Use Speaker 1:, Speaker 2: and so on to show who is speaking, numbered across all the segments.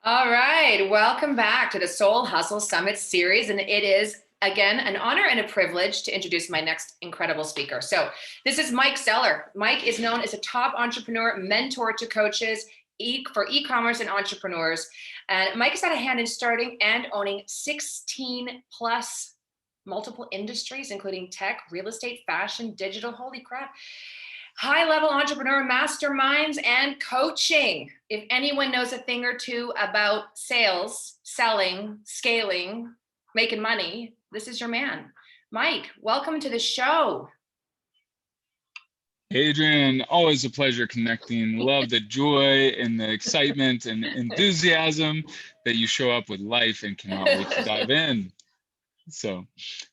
Speaker 1: All right, welcome back to the Soul Hustle Summit series. And it is, again, an honor and a privilege to introduce my next incredible speaker. So, this is Mike Zeller. Mike is known as a top entrepreneur, mentor to coaches for e commerce and entrepreneurs. And Mike has had a hand in starting and owning 16 plus multiple industries, including tech, real estate, fashion, digital. Holy crap. High level entrepreneur masterminds and coaching. If anyone knows a thing or two about sales, selling, scaling, making money, this is your man. Mike, welcome to the show.
Speaker 2: Adrian, always a pleasure connecting. Love the joy and the excitement and enthusiasm that you show up with life, and cannot wait to dive in. So,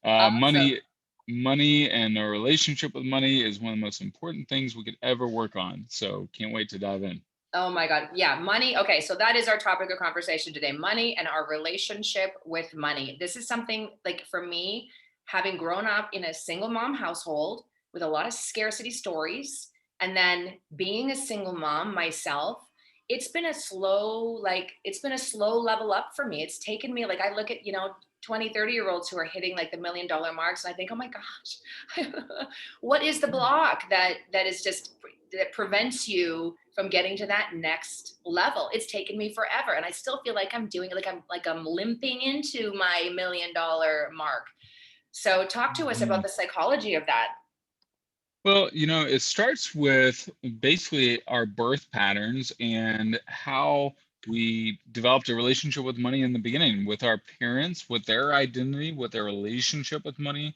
Speaker 1: Awesome.
Speaker 2: money and our relationship with money is one of the most important things we could ever work on. So, can't wait to dive in.
Speaker 1: Oh my God. Yeah, money. Okay, so that is our topic of conversation today, money and our relationship with money. This is something like for me, having grown up in a single mom household with a lot of scarcity stories, and then being a single mom myself, it's been a slow level up for me. It's taken me, like, I look at, 20, 30-year-olds who are hitting like the $1 million marks, and I think, oh my gosh, what is the block that prevents you from getting to that next level? It's taken me forever, and I still feel like I'm doing it, like I'm limping into my $1 million mark. So talk to us about
Speaker 2: Mhm.
Speaker 1: the psychology of that.
Speaker 2: Well, it starts with basically our birth patterns and how we developed a relationship with money in the beginning with our parents, with their identity, what their relationship with money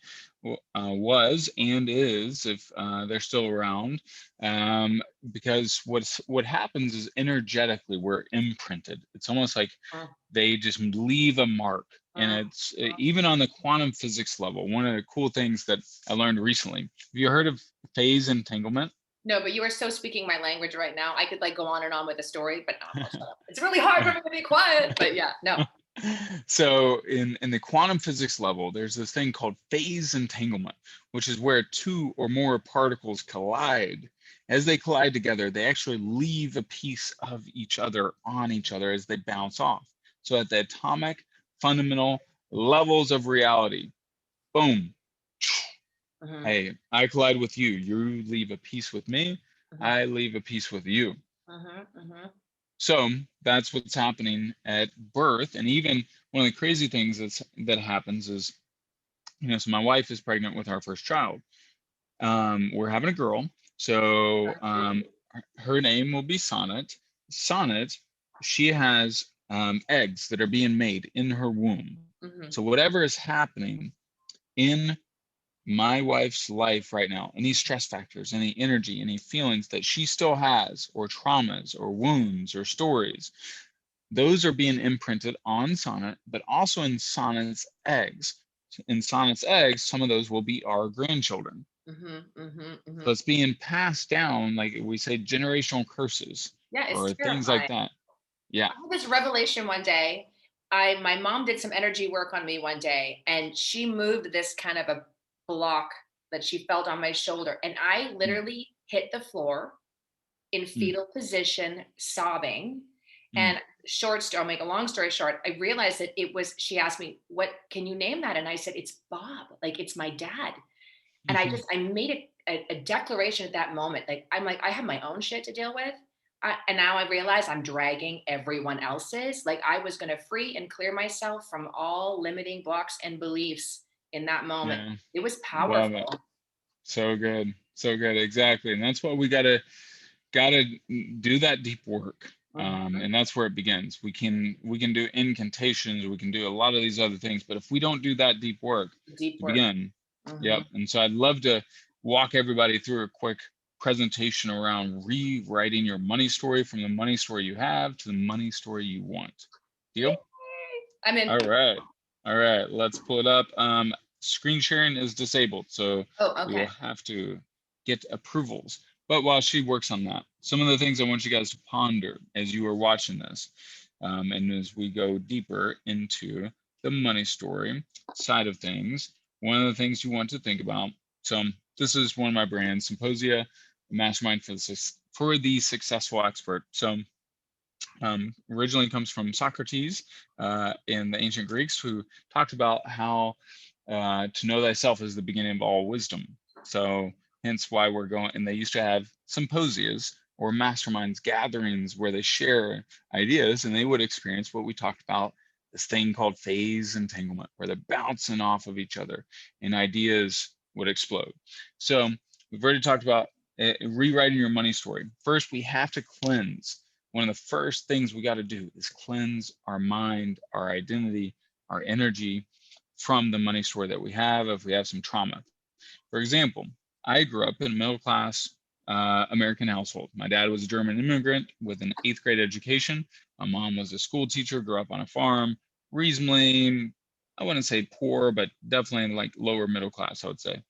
Speaker 2: was and is, if they're still around. Um, because what happens is energetically we're imprinted. It's almost like
Speaker 1: Mm,
Speaker 2: they just leave a mark. And
Speaker 1: mm,
Speaker 2: it's
Speaker 1: mm.
Speaker 2: even on the quantum physics level. One of the cool things that I learned recently. Have you heard of phase entanglement?
Speaker 1: No, but you are so speaking my language right now. I could like go on and on with a story, but no, I'll shut up. It's really hard for me to be quiet. But yeah, no.
Speaker 2: So in the quantum physics level, there's this thing called phase entanglement, which is where two or more particles collide. As they collide together, they actually leave a piece of each other on each other as they bounce off. So at the atomic fundamental levels of reality, boom,
Speaker 1: Hmm.
Speaker 2: hey, I collide with you. You leave a piece with me.
Speaker 1: Hmm.
Speaker 2: I leave a piece with you.
Speaker 1: Hmm. Hmm.
Speaker 2: So that's what's happening at birth. And even one of the crazy things that happens is, so my wife is pregnant with our first child. We're having a girl. So her name will be Sonnet. Sonnet, she has eggs that are being made in her womb.
Speaker 1: Hmm.
Speaker 2: So whatever is happening in my wife's life right now, any stress factors, any energy, any feelings that she still has, or traumas, or wounds, or stories, those are being imprinted on Sonnet, but also in Sonnet's eggs. In Sonnet's eggs, some of those will be our grandchildren.
Speaker 1: Hmm. Hmm. Hmm.
Speaker 2: So it's being passed down, like we say, generational curses
Speaker 1: Yeah, it's
Speaker 2: or things like
Speaker 1: terrifying.
Speaker 2: that. Yeah.
Speaker 1: I had this revelation one day. My mom did some energy work on me one day, and she moved this kind of a block that she felt on my shoulder, and I
Speaker 2: Mm,
Speaker 1: literally hit the floor in
Speaker 2: mm,
Speaker 1: fetal position, sobbing.
Speaker 2: mm,
Speaker 1: And I'll make a long story short, I realized that it was, she asked me, what can you name that? And I said, it's Bob, like it's my dad. And
Speaker 2: mhm.
Speaker 1: I made a declaration at that moment. Like, I'm like, I have my own shit to deal with. And now I realize I'm dragging everyone else's. Like, I was going to free and clear myself from all limiting blocks and beliefs in that moment.
Speaker 2: Yeah.
Speaker 1: It was
Speaker 2: Love it.
Speaker 1: powerful.
Speaker 2: So good. So good. Exactly. And that's what we gotta do, that deep work.
Speaker 1: Mhm.
Speaker 2: And that's where it begins. We can do incantations, we can do a lot of these other things, but if we don't do that deep work
Speaker 1: Deep
Speaker 2: to
Speaker 1: work.
Speaker 2: begin,
Speaker 1: Hmm.
Speaker 2: yep. And so I'd love to walk everybody through a quick presentation around rewriting your money story from the money story you have to the money story you want. Deal?
Speaker 1: I'm in.
Speaker 2: All right. All right. Let's pull it up. Screen sharing is disabled, so
Speaker 1: Oh,
Speaker 2: we will
Speaker 1: okay.
Speaker 2: have to get approvals. But while she works on that, some of the things I want you guys to ponder as you are watching this, and as we go deeper into the money story side of things, one of the things you want to think about. So this is one of my brands, Symposia, Mastermind for the Successful Expert. So Originally comes from Socrates in the ancient Greeks, who talked about how to know thyself is the beginning of all wisdom. So hence why we're going, and they used to have symposias or masterminds gatherings where they share ideas, and they would experience what we talked about, this thing called phase entanglement, where they're bouncing off of each other and ideas would explode. So we've already talked about rewriting your money story. First, we have to cleanse. One of the first things we got to do is cleanse our mind, our identity, our energy from the money story that we have if we have some trauma. For example, I grew up in a middle class American household. My dad was a German immigrant with an 8th grade education. My mom was a school teacher, grew up on a farm, reasonably, I wouldn't say poor, but definitely like lower middle class, I would say.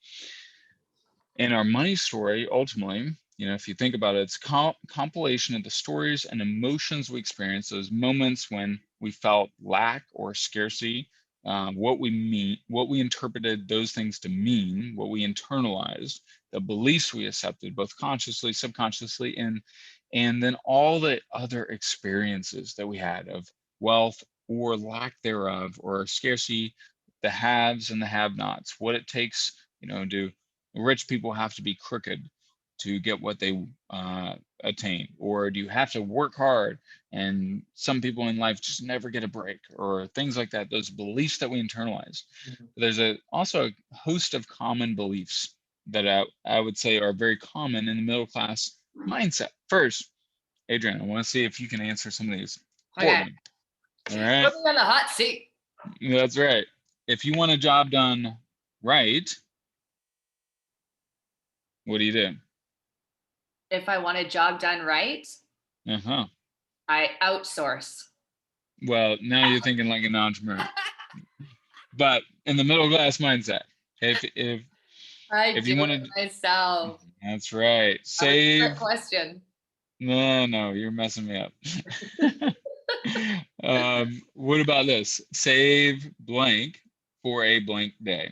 Speaker 2: And our money story, ultimately, if you think about it, it's compilation of the stories and emotions we experience, those moments when we felt lack or scarcity, what we interpreted those things to mean, what we internalized, the beliefs we accepted, both consciously, subconsciously, and then all the other experiences that we had of wealth or lack thereof, or scarcity, the haves and the have-nots, what it takes, to rich people have to be crooked to get what they attain, or do you have to work hard and some people in life just never get a break, or things like that, those beliefs that we internalize. There's also a host of common beliefs that I would say are very common in the middle class mindset. First, Adrian, I want to see if you can answer some of these for
Speaker 1: Okay.
Speaker 2: me. All right.
Speaker 1: Put me on the hot seat.
Speaker 2: That's right. If you want a job done right, what do you do?
Speaker 1: If I want a job done right,
Speaker 2: Uh-huh.
Speaker 1: I outsource.
Speaker 2: Well, now you're thinking like an entrepreneur, but in the middle class mindset,
Speaker 1: I
Speaker 2: if
Speaker 1: do
Speaker 2: you want
Speaker 1: it
Speaker 2: to,
Speaker 1: myself.
Speaker 2: that's right.
Speaker 1: That was a trick
Speaker 2: Save.
Speaker 1: question.
Speaker 2: No, you're messing me up. What about this? Save blank for a blank day.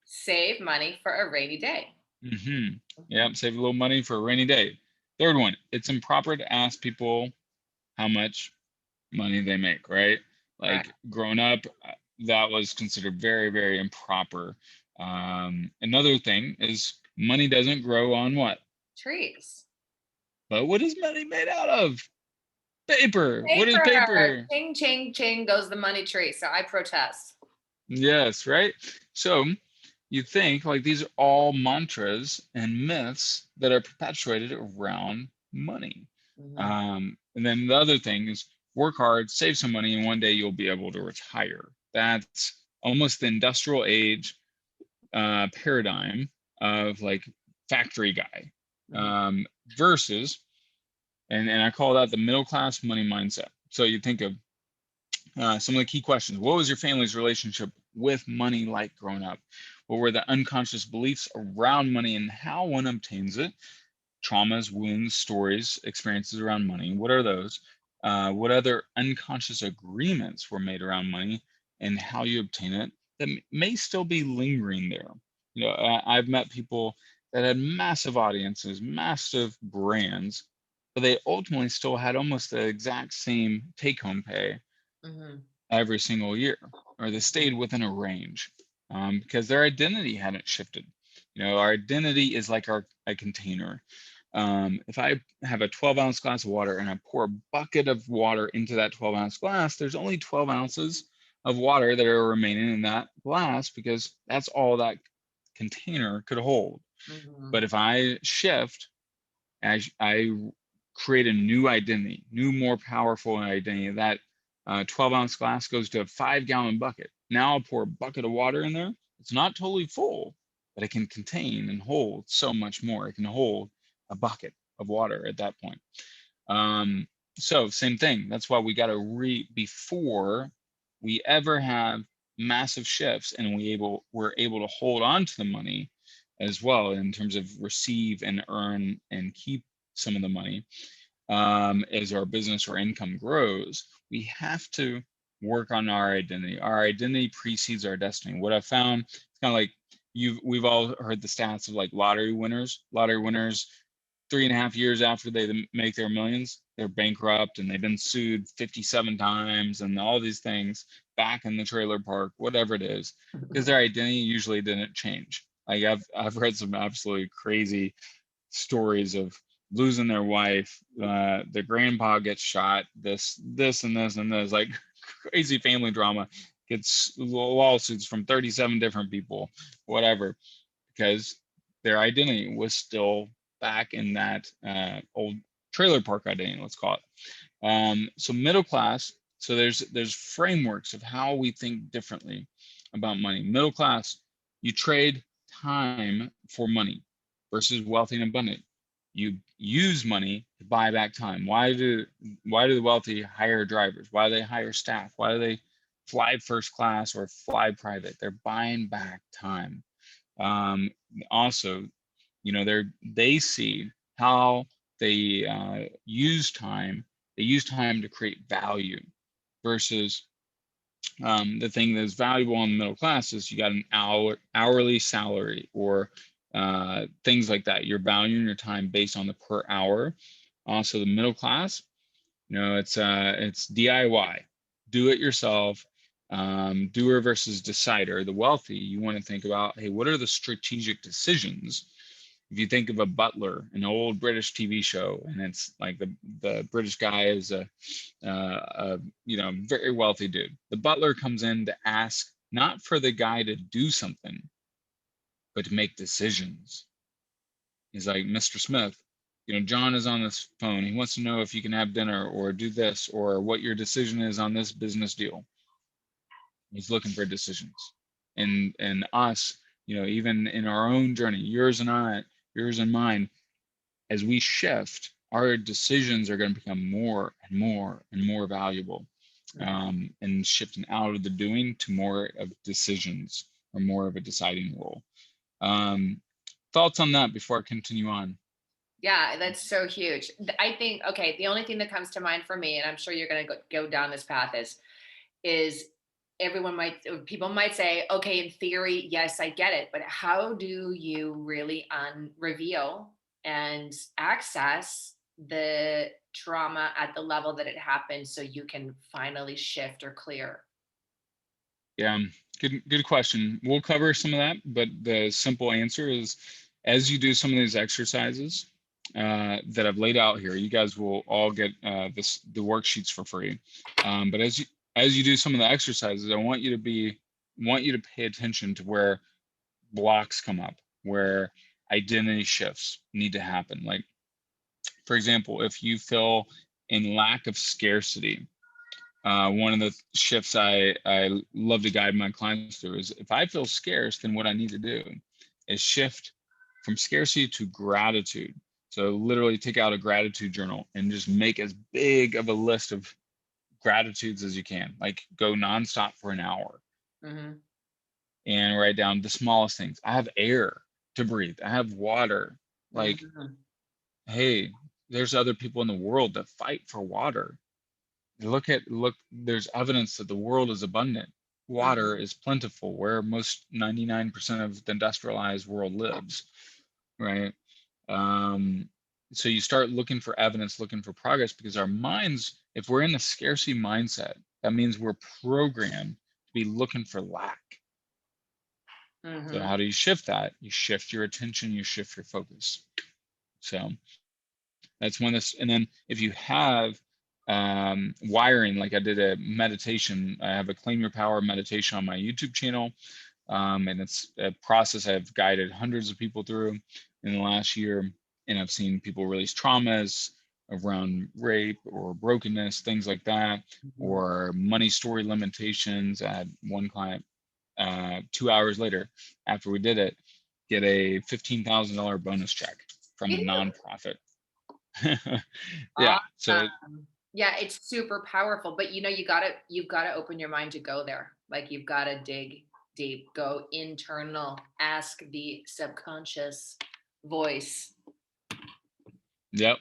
Speaker 1: Save money for a rainy day.
Speaker 2: Mm-hmm. Yep, save a little money for a rainy day. Third one, it's improper to ask people how much money they make, right? Like
Speaker 1: Right.
Speaker 2: growing up, that was considered very, very improper. Another thing is money doesn't grow on what?
Speaker 1: Trees.
Speaker 2: But what is money made out of? Paper. What is
Speaker 1: Paper.
Speaker 2: paper?
Speaker 1: Ching, ching, ching goes the money tree. So I protest.
Speaker 2: Yes, right? So you think like these are all mantras and myths that are perpetuated around money. And then the other thing is work hard, save some money, and one day you'll be able to retire. That's almost the industrial age paradigm of like factory guy versus, and I call that the middle class money mindset. So you think of some of the key questions. What was your family's relationship with money like growing up? What were the unconscious beliefs around money and how one obtains it? Traumas, wounds, stories, experiences around money. What are those? What other unconscious agreements were made around money and how you obtain it that may still be lingering there? I've met people that had massive audiences, massive brands, but they ultimately still had almost the exact same take-home pay every single year, or they stayed within a range because their identity hadn't shifted. Our identity is like a container. If I have a 12-ounce glass of water and I pour a bucket of water into that 12-ounce glass, there's only 12 ounces of water that are remaining in that glass because that's all that container could hold. But if I shift, I create a new identity, new, more powerful identity. That 12-ounce glass goes to a 5-gallon bucket. Now I'll pour a bucket of water in there. It's not totally full, but it can contain and hold so much more. It can hold a bucket of water at that point. So same thing. That's why we got to before we ever have massive shifts and we're able to hold on to the money as well in terms of receive and earn and keep some of the money as our business or income grows, we have to work on our identity. Our identity precedes our destiny. What I found, it's kind of like we've all heard the stats of like lottery winners. Lottery winners, 3.5 years after they make their millions, they're bankrupt and they've been sued 57 times and all these things back in the trailer park, whatever it is, because their identity usually didn't change. Like I've read some absolutely crazy stories of losing their wife, the grandpa gets shot, this and this and this, like crazy family drama, gets lawsuits from 37 different people, whatever, because their identity was still back in that old trailer park identity, let's call it. So middle class, so there's frameworks of how we think differently about money. Middle class, you trade time for money versus wealthy and abundant. You use money to buy back time. Why do the wealthy hire drivers? Why do they hire staff? Why do they fly first class or fly private? They're buying back time. Also, they see how they use time. They use time to create value versus the thing that's valuable in the middle class is you got an hourly salary or things like that. You're valuing your time based on the per hour. Also, the middle class, it's DIY, do it yourself, doer versus decider. The wealthy, you want to think about, hey, what are the strategic decisions? If you think of a butler, an old British TV show, and it's like the British guy is a very wealthy dude. The butler comes in to ask not for the guy to do something, but to make decisions. He's like, Mr. Smith, John is on this phone. He wants to know if you can have dinner or do this or what your decision is on this business deal. He's looking for decisions. And us, even in our own journey, yours and mine, as we shift, our decisions are going to become more and more and more valuable, and shifting out of the doing to more of decisions or more of a deciding role. Thoughts on that before I continue on?
Speaker 1: Yeah, that's so huge. I think, okay, the only thing that comes to mind for me, and I'm sure you're going to go down this path, is people might say, okay, in theory, yes, I get it, but how do you really reveal and access the trauma at the level that it happened so you can finally shift or clear?
Speaker 2: Yeah, good question. We'll cover some of that, but the simple answer is, as you do some of these exercises that I've laid out here, you guys will all get the worksheets for free. But as you do some of the exercises, I want you to pay attention to where blocks come up, where identity shifts need to happen. Like, for example, if you feel in lack of scarcity, one of the shifts I love to guide my clients through is, if I feel scarce, then what I need to do is shift from scarcity to gratitude. So literally take out a gratitude journal and just make as big of a list of gratitudes as you can. Like, go nonstop for an hour.
Speaker 1: Mm-hmm.
Speaker 2: And write down the smallest things. I have air to breathe. I have water. Like,
Speaker 1: Mm-hmm.
Speaker 2: hey, there's other people in the world that fight for water. Look, there's evidence that the world is abundant. Water
Speaker 1: Mm-hmm.
Speaker 2: is plentiful where most 99% of the industrialized world lives, right? So you start looking for evidence, looking for progress, because our minds, if we're in the scarcity mindset, that means we're programmed to be looking for lack. So
Speaker 1: Mm-hmm.
Speaker 2: how do you shift that? You shift your attention, you shift your focus. So that's one that's, and then if you have wiring, like I did a meditation, I have a Claim Your Power meditation on my YouTube channel. And it's a process I've guided hundreds of people through in the last year. And I've seen people release traumas around rape or brokenness, things like that,
Speaker 1: Mm-hmm.
Speaker 2: or money story limitations. I had one client 2 hours later, after we did it, get a $15,000 bonus check from a nonprofit. Yeah. So
Speaker 1: Awesome. Yeah, it's super powerful, but you've gotta open your mind to go there. Like, you've got to dig deep, go internal, ask the subconscious voice.
Speaker 2: yep.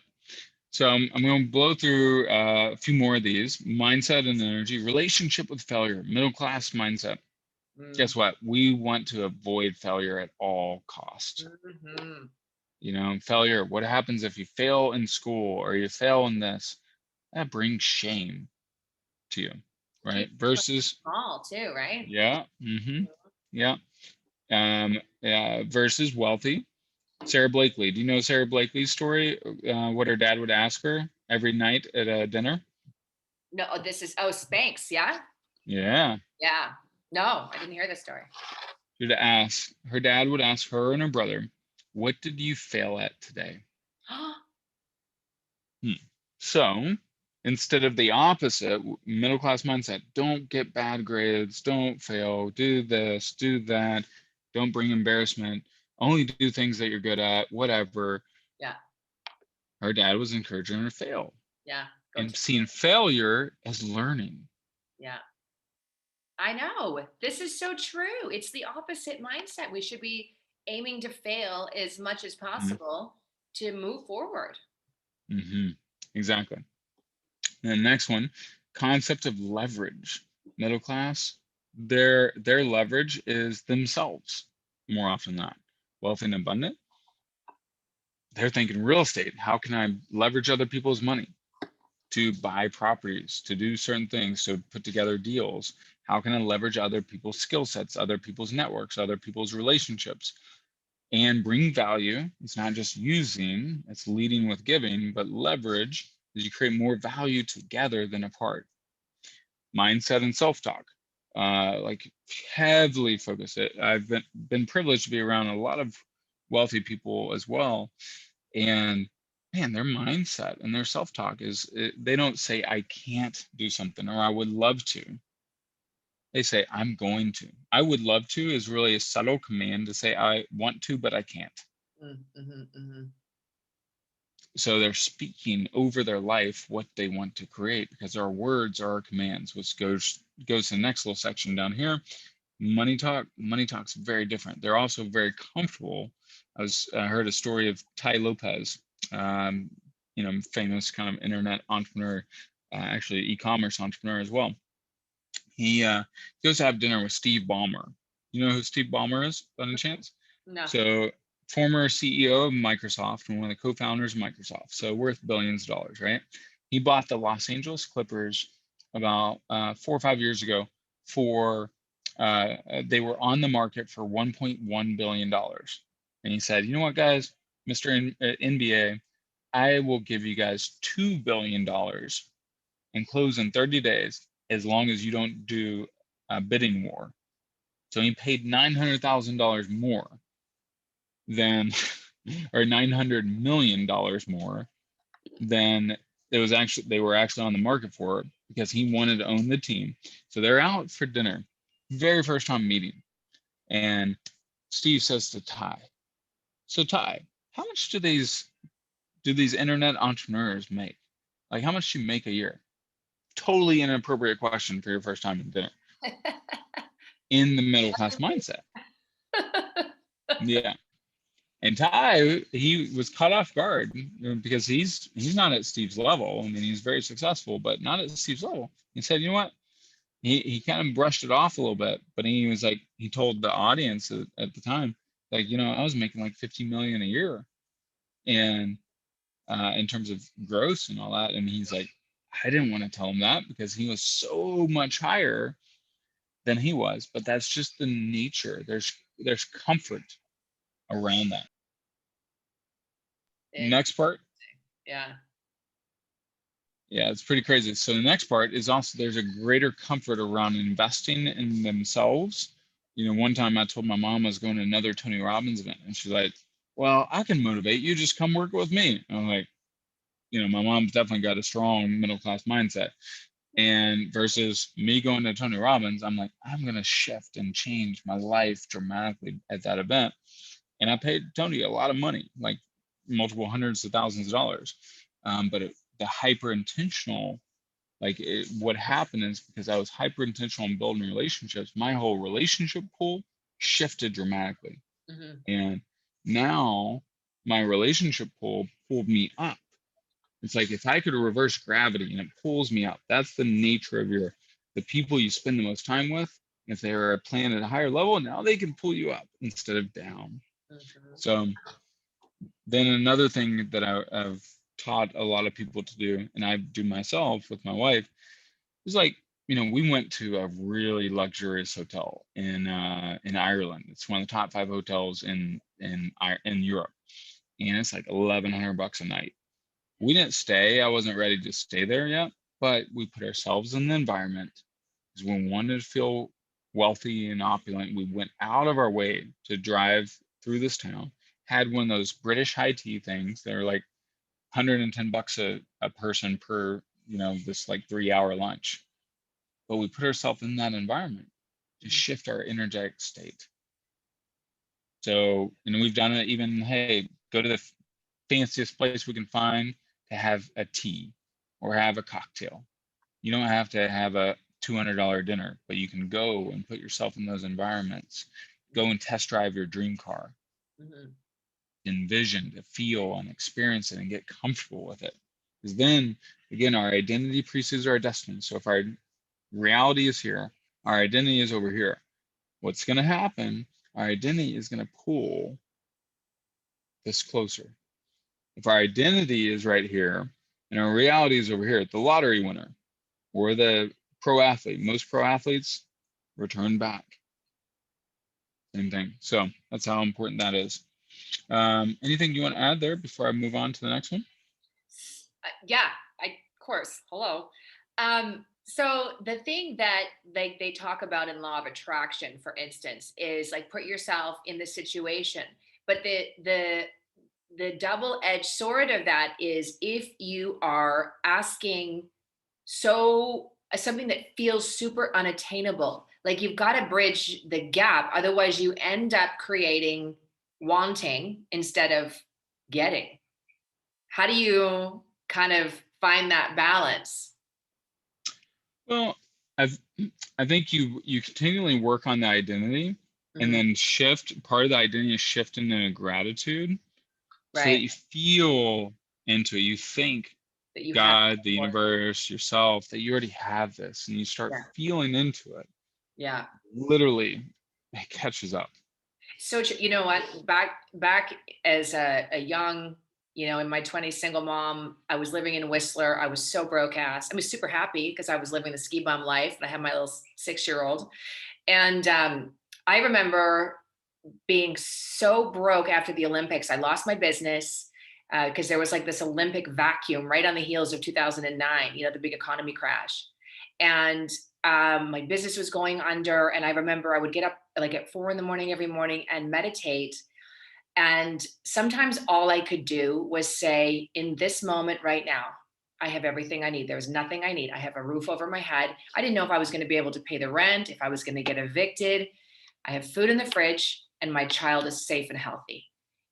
Speaker 2: So I'm going to blow through a few more of these. Mindset and energy, relationship with failure, middle class mindset.
Speaker 1: Mm.
Speaker 2: Guess what? We want to avoid failure at all costs.
Speaker 1: Mm-hmm.
Speaker 2: Failure. What happens if you fail in school or you fail in this? that brings shame to you, right?
Speaker 1: Keep it
Speaker 2: Versus,
Speaker 1: small too, right?
Speaker 2: yeah, yeah, versus wealthy. Sarah Blakely. Do you know Sarah Blakely's story? What her dad would ask her every night at a dinner?
Speaker 1: No, this is, oh, Spanx. Yeah.
Speaker 2: Yeah.
Speaker 1: Yeah. No, I didn't hear this story.
Speaker 2: Her dad would ask her and her brother, what did you fail at today? Hmm. So instead of the opposite, middle class mindset, don't get bad grades, don't fail, do this, do that, don't bring embarrassment, only do things that you're good at, whatever.
Speaker 1: Yeah.
Speaker 2: Her dad was encouraging her to fail
Speaker 1: Yeah. Go
Speaker 2: and
Speaker 1: to,
Speaker 2: seeing failure as learning.
Speaker 1: yeah. I know. This is so true. It's the opposite mindset. We should be aiming to fail as much as possible to move forward.
Speaker 2: Mm-hmm. Exactly. And the next one, concept of leverage. Middle class, their leverage is themselves more often than not. Wealthy and abundant, they're thinking real estate. How can I leverage other people's money to buy properties, to do certain things, to put together deals? How can I leverage other people's skill sets, other people's networks, other people's relationships, and bring value? It's not just using, it's leading with giving, but leverage is you create more value together than apart. Mindset and self-talk, like heavily focus it. I've been privileged to be around a lot of wealthy people as well, and man, their mindset and their self-talk they don't say I can't do something or I would love to. They say I'm going to. I would love to is really a subtle command to say I want to but I can't. So they're speaking over their life what they want to create, because our words are our commands, which goes to the next little section down here. Money talk's very different. They're also very comfortable. I heard a story of Ty Lopez, um, famous kind of internet entrepreneur, actually e-commerce entrepreneur as well. He goes to have dinner with Steve Ballmer. You know who Steve Ballmer is, by any chance?
Speaker 1: No.
Speaker 2: So former CEO of Microsoft and one of the co-founders of Microsoft. So worth billions of dollars, right? He bought the Los Angeles Clippers about 4 or 5 years ago for they were on the market for $1.1 billion. And he said, you know what, guys, Mr. NBA, I will give you guys $2 billion and close in 30 days as long as you don't do a bidding war. So he paid $900,000 more than, or $900 million more than they were actually on the market for, because he wanted to own the team. So they're out for dinner, very first time meeting. And Steve says to Ty, so Ty, how much do these internet entrepreneurs make? Like, how much do you make a year? Totally inappropriate question for your first time at dinner in the middle class mindset. Yeah. And Ty, he was caught off guard, because he's not at Steve's level. I mean, he's very successful, but not at Steve's level. He said, you know what? He kind of brushed it off a little bit, but he was like, he told the audience at the time, like, I was making like 50 million a year, and in terms of gross and all that. And he's like, I didn't want to tell him that because he was so much higher than he was, but that's just the nature. There's comfort around that. Next part.
Speaker 1: Yeah.
Speaker 2: Yeah, it's pretty crazy. So the next part is also there's a greater comfort around investing in themselves. One time I told my mom I was going to another Tony Robbins event, and she's like, well, I can motivate you, just come work with me. And I'm like, my mom's definitely got a strong middle class mindset. And versus me going to Tony Robbins, I'm like, I'm going to shift and change my life dramatically at that event. And I paid Tony a lot of money, like multiple hundreds of thousands of dollars. But the hyper intentional, what happened is, because I was hyper intentional in building relationships, my whole relationship pool shifted dramatically. And now my relationship pool pulled me up. It's like if I could reverse gravity and it pulls me up. That's the nature of the people you spend the most time with. If they are playing at a higher level, now they can pull you up instead of down. So then another thing that I've taught a lot of people to do, and I do myself with my wife, is like, we went to a really luxurious hotel in Ireland. It's one of the top 5 hotels in Europe, and it's like $1,100 a night. We didn't stay. I wasn't ready to stay there yet, but we put ourselves in the environment because we wanted to feel wealthy and opulent. We went out of our way to drive through this town, had one of those British high tea things. They're like $110 a person per, this like 3-hour lunch. But we put ourselves in that environment to shift our energetic state. So, we've done it even, hey, go to the fanciest place we can find to have a tea or have a cocktail. You don't have to have a $200 dinner, but you can go and put yourself in those environments. Go and test drive your dream car. Envision, to feel and experience it and get comfortable with it. Because then, again, our identity precedes our destiny. So if our reality is here, our identity is over here. What's going to happen? Our identity is going to pull this closer. If our identity is right here and our reality is over here, the lottery winner or the pro athlete, most pro athletes return back. Same thing. So that's how important that is. Anything you want to add there before I move on to the next one?
Speaker 1: Yeah, of course. Hello. So the thing that they talk about in law of attraction, for instance, is like put yourself in the situation. But the double-edged sword of that is if you are asking something that feels super unattainable, like you've got to bridge the gap, otherwise you end up creating wanting instead of getting. How do you kind of find that balance?
Speaker 2: Well, I think you continually work on the identity and then shift. Part of the identity is shifting into gratitude so that
Speaker 1: Right.
Speaker 2: you feel into it. You think
Speaker 1: That you have
Speaker 2: God, the
Speaker 1: before.
Speaker 2: universe, yourself, that you already have this, and you start
Speaker 1: Yeah.
Speaker 2: feeling into it.
Speaker 1: Yeah.
Speaker 2: Literally, it catches up.
Speaker 1: So you know what? Back as a young, in my 20s, single mom, I was living in Whistler. I was so broke ass. I was super happy because I was living the ski bum life, and I had my little 6-year-old. And I remember being so broke after the Olympics. I lost my business because there was like this Olympic vacuum right on the heels of 2009. The big economy crash, and my business was going under. And I remember I would get up like at 4 a.m. every morning and meditate. And sometimes all I could do was say, in this moment right now, I have everything I need. There's nothing I need. I have a roof over my head. I didn't know if I was going to be able to pay the rent, if I was going to get evicted. I have food in the fridge and my child is safe and healthy.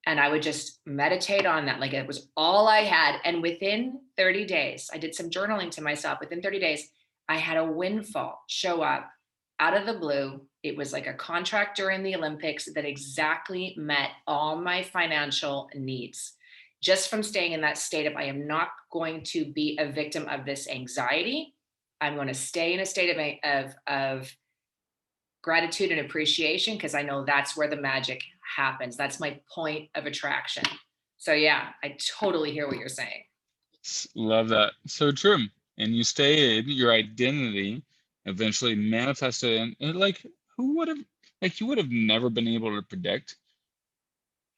Speaker 1: And I would just meditate on that. Like it was all I had. And within 30 days, I did some journaling to myself. Within 30 days, I had a windfall show up out of the blue. It was like a contract during the Olympics that exactly met all my financial needs. Just from staying in that state of, I am not going to be a victim of this anxiety. I'm going to stay in a state of gratitude and appreciation because I know that's where the magic happens. That's my point of attraction. So yeah, I totally hear what you're saying.
Speaker 2: Love that. So true. And you stated your identity eventually manifested and like who would have you would have never been able to predict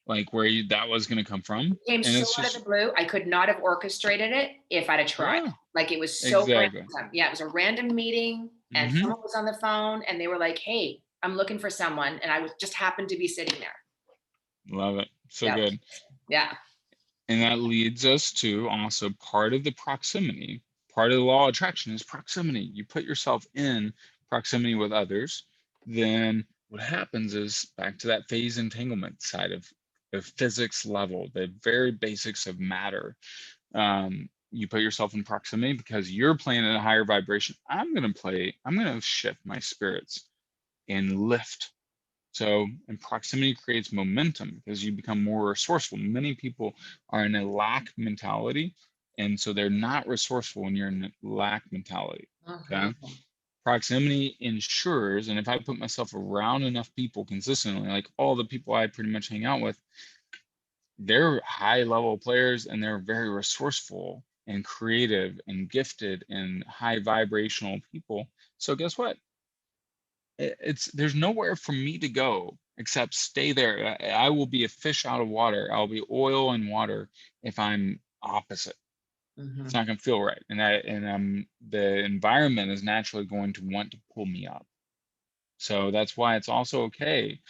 Speaker 2: like where that was going to come from.
Speaker 1: It came
Speaker 2: And
Speaker 1: so
Speaker 2: it's
Speaker 1: out of the
Speaker 2: just
Speaker 1: blue. I could not have orchestrated it if I'd have tried.
Speaker 2: yeah,
Speaker 1: Like it was so
Speaker 2: exactly.
Speaker 1: random. Yeah, it was a random meeting and
Speaker 2: Hmm.
Speaker 1: someone was on the phone and they were like, "Hey, I'm looking for someone." And I was just happened to be sitting there.
Speaker 2: Love it. So
Speaker 1: Yeah.
Speaker 2: good.
Speaker 1: Yeah.
Speaker 2: And that leads us to also part of the proximity. Part of the law of attraction is proximity. You put yourself in proximity with others, then what happens is back to that phase entanglement side of the physics level, the very basics of matter. You put yourself in proximity because you're playing at a higher vibration. I'm going to shift my spirits and lift. So, and proximity creates momentum because you become more resourceful. Many people are in a lack mentality, and so they're not resourceful when you're in a lack mentality. Okay. Proximity ensures, and if I put myself around enough people consistently, like all the people I pretty much hang out with, they're high level players and they're very resourceful and creative and gifted and high vibrational people. So guess what? It's there's nowhere for me to go except stay there. I will be a fish out of water. I'll be oil and water if I'm opposite. It's not going to feel right, and the environment is naturally going to want to pull me up. So that's why it's also okay,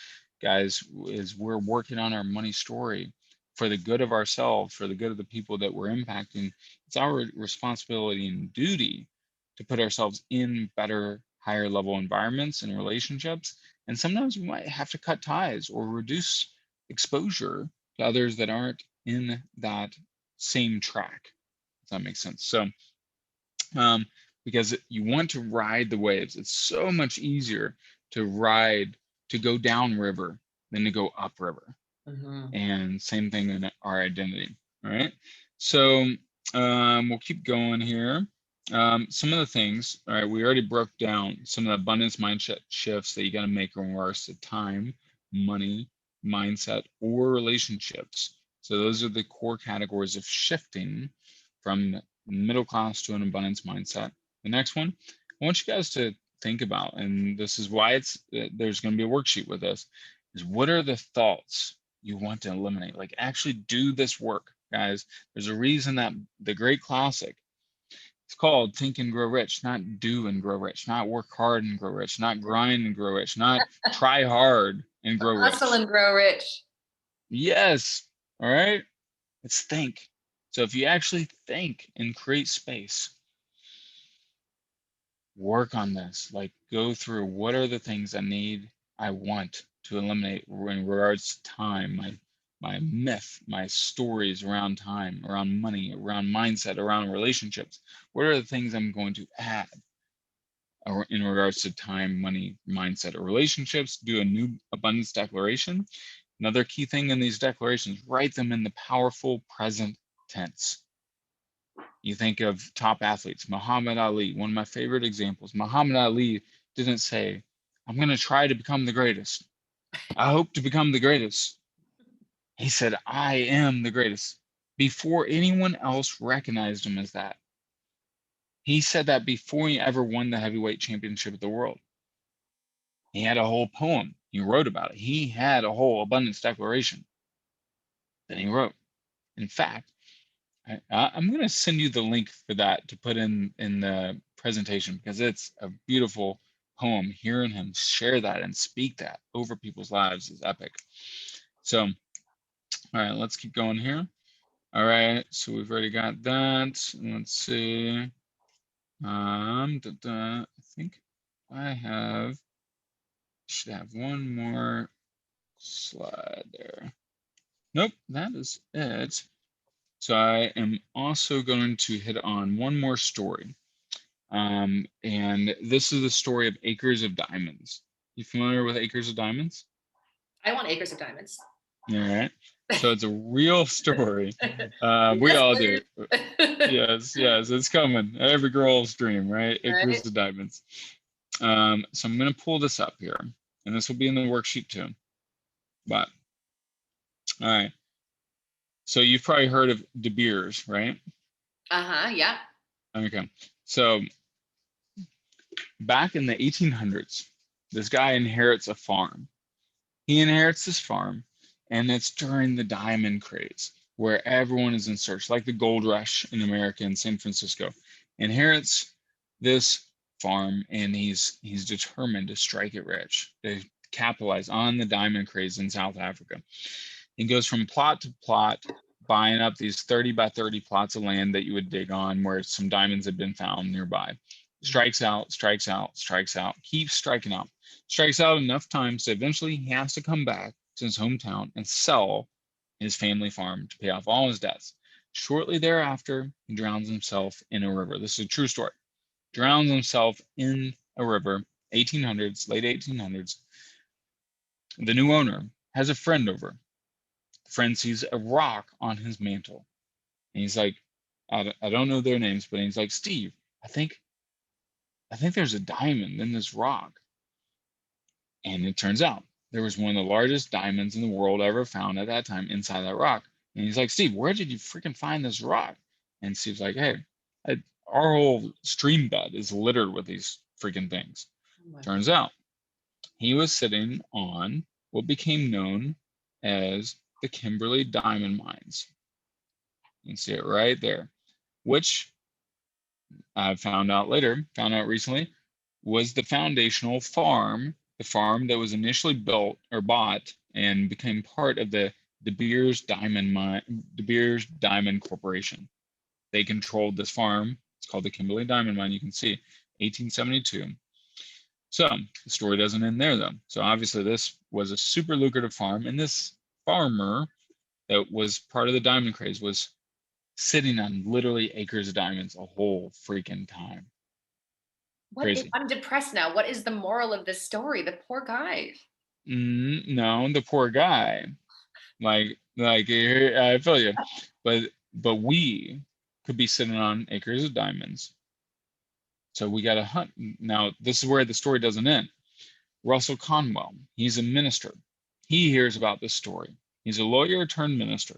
Speaker 2: guys, is we're working on our money story for the good of ourselves, for the good of the people that we're impacting. It's our responsibility and duty to put ourselves in better, higher level environments and relationships. And sometimes we might have to cut ties or reduce exposure to others that aren't in that same track. If that makes sense. So um, because you want to ride the waves. It's so much easier to ride, to go down river than to go up river. And same thing in our identity. All right. So we'll keep going here. Some of the things, all right, we already broke down some of the abundance mindset shifts that you got to make in regards to time, money, mindset, or relationships. So those are the core categories of shifting from middle class to an abundance mindset. The next one, I want you guys to think about, and this is why there's going to be a worksheet with this, is what are the thoughts you want to eliminate? Like actually do this work, guys. There's a reason that the great classic, it's called Think and Grow Rich, not do and grow rich, not work hard and grow rich, not grind and grow rich, not try hard and grow
Speaker 1: Hustle
Speaker 2: rich.
Speaker 1: and grow rich.
Speaker 2: Yes. All right. It's think. So if you actually think and create space, work on this, like go through what are the things I want to eliminate in regards to time, my myth, my stories around time, around money, around mindset, around relationships. What are the things I'm going to add in regards to time, money, mindset, or relationships? Do a new abundance declaration. Another key thing in these declarations, write them in the powerful present tense. You think of top athletes, Muhammad Ali, one of my favorite examples. Muhammad Ali didn't say, I'm going to try to become the greatest. I hope to become the greatest. He said, I am the greatest. Before anyone else recognized him as that. He said that before he ever won the heavyweight championship of the world. He had a whole poem. He wrote about it. He had a whole abundance declaration that he wrote. In fact, I'm going to send you the link for that to put in the presentation because it's a beautiful poem. Hearing him share that and speak that over people's lives is epic. So, all right, let's keep going here. All right, so we've already got that. Let's see. I think I should have one more slide there. Nope, that is it. So I am also going to hit on one more story. And this is the story of Acres of Diamonds. You familiar with Acres of Diamonds?
Speaker 1: I want acres of diamonds.
Speaker 2: All right. So it's a real story. We
Speaker 1: Yes,
Speaker 2: all
Speaker 1: please.
Speaker 2: do. Yes, it's coming. Every girl's dream, right? Acres
Speaker 1: Right.
Speaker 2: of Diamonds. So I'm going to pull this up here, and this will be in the worksheet too. But, all right. So you've probably heard of De Beers, right?
Speaker 1: Yeah.
Speaker 2: Okay. So back in the 1800s, this guy inherits a farm. He inherits this farm, and it's during the diamond craze where everyone is in search, like the gold rush in America and San Francisco. Inherits this farm, and he's determined to strike it rich, to capitalize on the diamond craze in South Africa. He goes from plot to plot, buying up these 30 by 30 plots of land that you would dig on where some diamonds had been found nearby. Strikes out, strikes out, strikes out, keeps striking out. Strikes out enough times that eventually he has to come back to his hometown and sell his family farm to pay off all his debts. Shortly thereafter, he drowns himself in a river. This is a true story. Drowns himself in a river, 1800s, late 1800s. The new owner has a friend over. The friend sees a rock on his mantle. And he's like, I don't know their names, but he's like, Steve, I think there's a diamond in this rock. And it turns out there was one of the largest diamonds in the world ever found at that time inside that rock. And he's like, Steve, where did you freaking find this rock? And Steve's like, hey, our whole stream bed is littered with these freaking things.
Speaker 1: Oh my
Speaker 2: Turns out he was sitting on what became known as the Kimberley Diamond Mines. You can see it right there, which I found out recently, was the foundational farm, the farm that was initially built or bought and became part of the De Beers Diamond Mine, De Beers Diamond Corporation. They controlled this farm. It's called the Kimberley Diamond Mine. You can see 1872. So the story doesn't end there though. So obviously this was a super lucrative farm, and this farmer that was part of the diamond craze was sitting on literally acres of diamonds a whole freaking time. Crazy.
Speaker 1: I'm depressed now. What is the moral of this story? The poor guy.
Speaker 2: No, the poor guy. Like I feel you, but we could be sitting on acres of diamonds. So we got to hunt. Now this is where the story doesn't end. Russell Conwell, he's a minister. He hears about this story. He's a lawyer turned minister.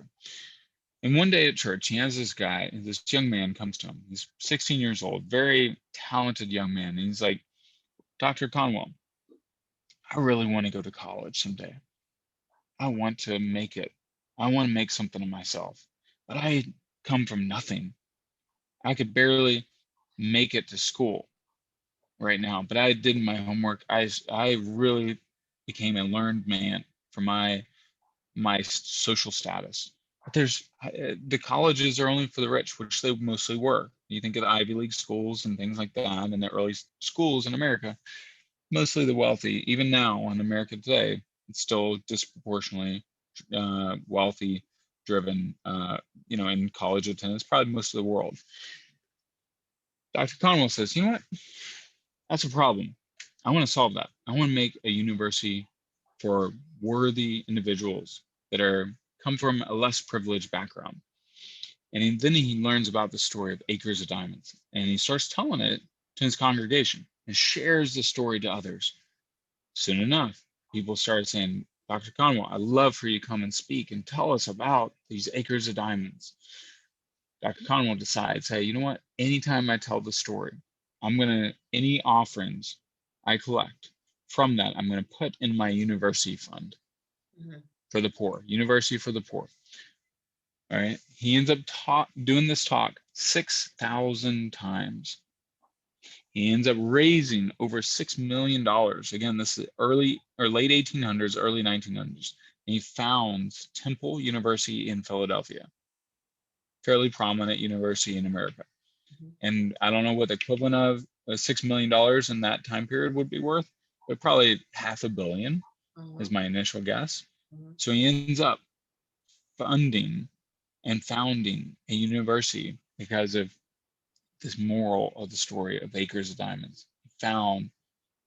Speaker 2: And one day at church, he has this young man comes to him. He's 16 years old, very talented young man. And he's like, Dr. Conwell, I really want to go to college someday. I want to make it. I want to make something of myself. But I come from nothing. I could barely make it to school right now, but I did my homework. I really became a learned man for my social status. But the colleges are only for the rich, which they mostly were. You think of the Ivy League schools and things like that, and the early schools in America, mostly the wealthy. Even now in America today, it's still disproportionately wealthy driven, in college attendance, probably most of the world. Dr. Conwell says, you know what? That's a problem. I want to solve that. I want to make a university for worthy individuals that come from a less privileged background. And then he learns about the story of acres of diamonds, and he starts telling it to his congregation and shares the story to others. Soon enough, people started saying, Dr. Conwell, I'd love for you to come and speak and tell us about these acres of diamonds. Dr. Conwell decides, hey, you know what? Anytime I tell the story, any offerings I collect from that, I'm going to put in my university fund for the poor, University for the Poor. All right. He ends up doing this talk 6,000 times. He ends up raising over $6 million. Again, this is late 1800s, early 1900s. And he founds Temple University in Philadelphia, fairly prominent university in America. And I don't know what the equivalent of $6 million in that time period would be worth, but probably $500 million is my initial guess. So he ends up funding and founding a university because of this moral of the story of acres of diamonds. He found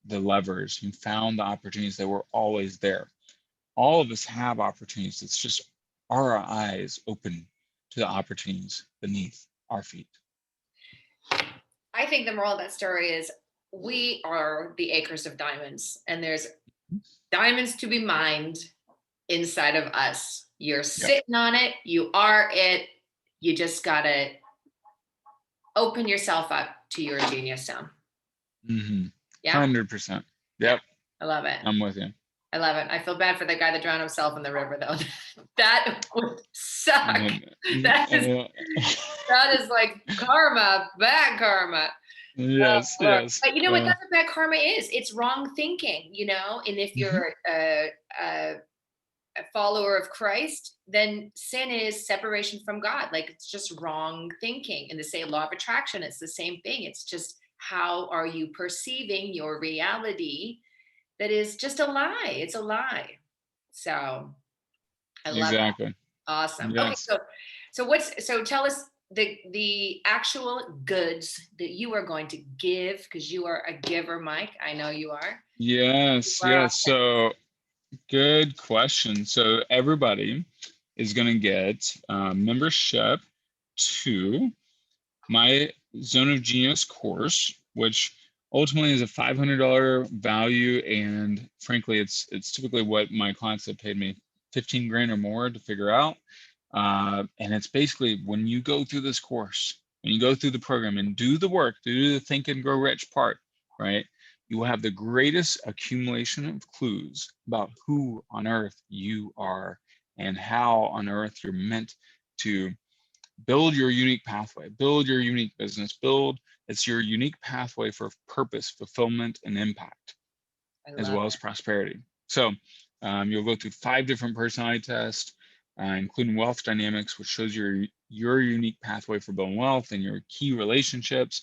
Speaker 2: the levers, he found the opportunities that were always there. All of us have opportunities. It's just our eyes open to the opportunities beneath our feet.
Speaker 1: I think the moral of that story is we are the acres of diamonds, and there's diamonds to be mined inside of us. You're sitting on it. You are it. You just got to open yourself up to your genius zone. Yeah.
Speaker 2: 100%. Yep.
Speaker 1: I love it.
Speaker 2: I'm with you.
Speaker 1: I love it. I feel bad for the guy that drowned himself in the river, though. That would suck. That is like karma, bad karma.
Speaker 2: Yes, yes.
Speaker 1: But you know what? That's what bad karma is. It's wrong thinking, And if you're a follower of Christ, then sin is separation from God. Like, it's just wrong thinking. And the same law of attraction, it's the same thing. It's just, how are you perceiving your reality? That is just a lie. It's a lie. So I love it. Awesome. Yes. Okay. So tell us the actual goods that you are going to give, because you are a giver, Mike. I know you are.
Speaker 2: Yes. So good question. So everybody is going to get membership to my Zone of Genius course, which ultimately is a $500 value, and frankly, it's typically what my clients have paid me 15 grand or more to figure out. And it's basically when you go through this course, when you go through the program and do the work, do the think and grow rich part, right? You will have the greatest accumulation of clues about who on earth you are and how on earth you're meant to build your unique pathway, build your unique business, it's your unique pathway for purpose, fulfillment, and impact,
Speaker 1: I
Speaker 2: as
Speaker 1: love
Speaker 2: well as
Speaker 1: it.
Speaker 2: prosperity. So you'll go through 5 different personality tests, including wealth dynamics, which shows your unique pathway for building wealth and your key relationships.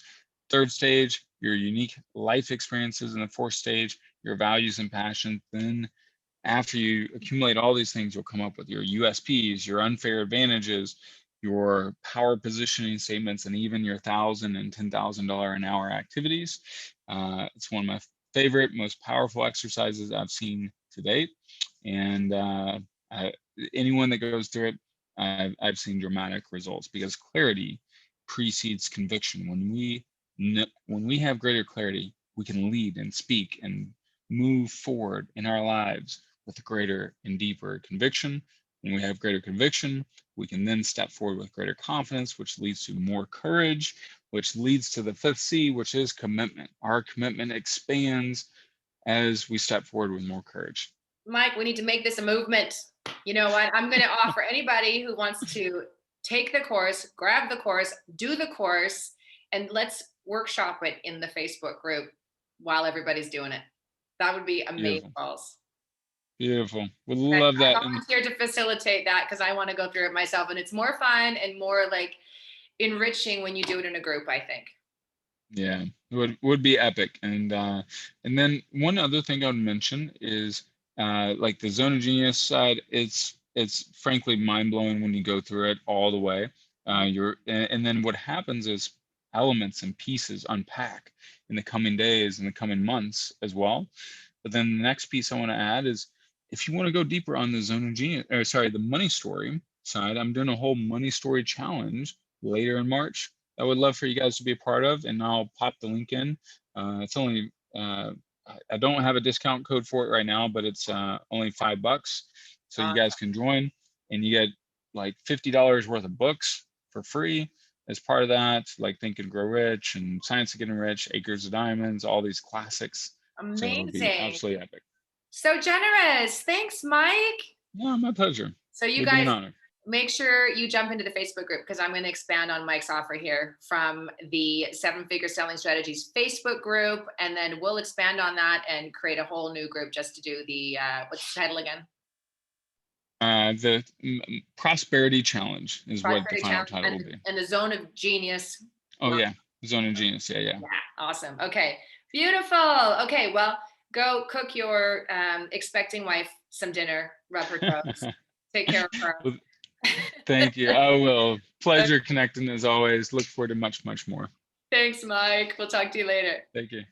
Speaker 2: 3rd stage, your unique life experiences. In the 4th stage, your values and passions. Then after you accumulate all these things, you'll come up with your USPs, your unfair advantages, your power positioning statements, and even your $1,000 and $10,000 an hour activities. It's one of my favorite, most powerful exercises I've seen to date. And anyone that goes through it, I've seen dramatic results, because clarity precedes conviction. When we have greater clarity, we can lead and speak and move forward in our lives with greater and deeper conviction. When we have greater conviction, we can then step forward with greater confidence, which leads to more courage, which leads to the 5th C, which is commitment. Our commitment expands as we step forward with more courage.
Speaker 1: Mike, we need to make this a movement. You know what? I'm going to offer anybody who wants to take the course, grab the course, do the course, and let's workshop it in the Facebook group while everybody's doing it. That would be amazing.
Speaker 2: Beautiful. Beautiful. Would
Speaker 1: I
Speaker 2: love that.
Speaker 1: volunteer to facilitate that because I want to go through it myself, and it's more fun and more like enriching when you do it in a group, I think.
Speaker 2: Yeah, it would be epic. And then one other thing I would mention is like the Zone of Genius side. It's frankly mind blowing when you go through it all the way. And then what happens is elements and pieces unpack in the coming days and the coming months as well. But then the next piece I want to add is, if you want to go deeper on the Zone of Genius, or sorry, the money story side, I'm doing a whole money story challenge later in March. I would love for you guys to be a part of, and I'll pop the link in. It's only, I don't have a discount code for it right now, but it's only $5. So you guys can join, and you get like $50 worth of books for free as part of that, like Think and Grow Rich and Science of Getting Rich, Acres of Diamonds, all these classics.
Speaker 1: Amazing.
Speaker 2: So it'll be absolutely epic.
Speaker 1: So generous. Thanks, Mike.
Speaker 2: Yeah, my pleasure.
Speaker 1: So you guys make sure you jump into the Facebook group, because I'm going to expand on Mike's offer here from the 7-Figure Selling Strategies Facebook group. And then we'll expand on that and create a whole new group just to do the, what's the title again?
Speaker 2: The Prosperity Challenge is what the final title will be.
Speaker 1: And the Zone of Genius.
Speaker 2: Oh yeah, Zone of Genius. Yeah.
Speaker 1: Awesome. Okay, beautiful. Okay, well, go cook your expecting wife some dinner, rub her toes, take care of her.
Speaker 2: Thank you. I will. Pleasure connecting as always. Look forward to much, much more.
Speaker 1: Thanks, Mike. We'll talk to you later.
Speaker 2: Thank you.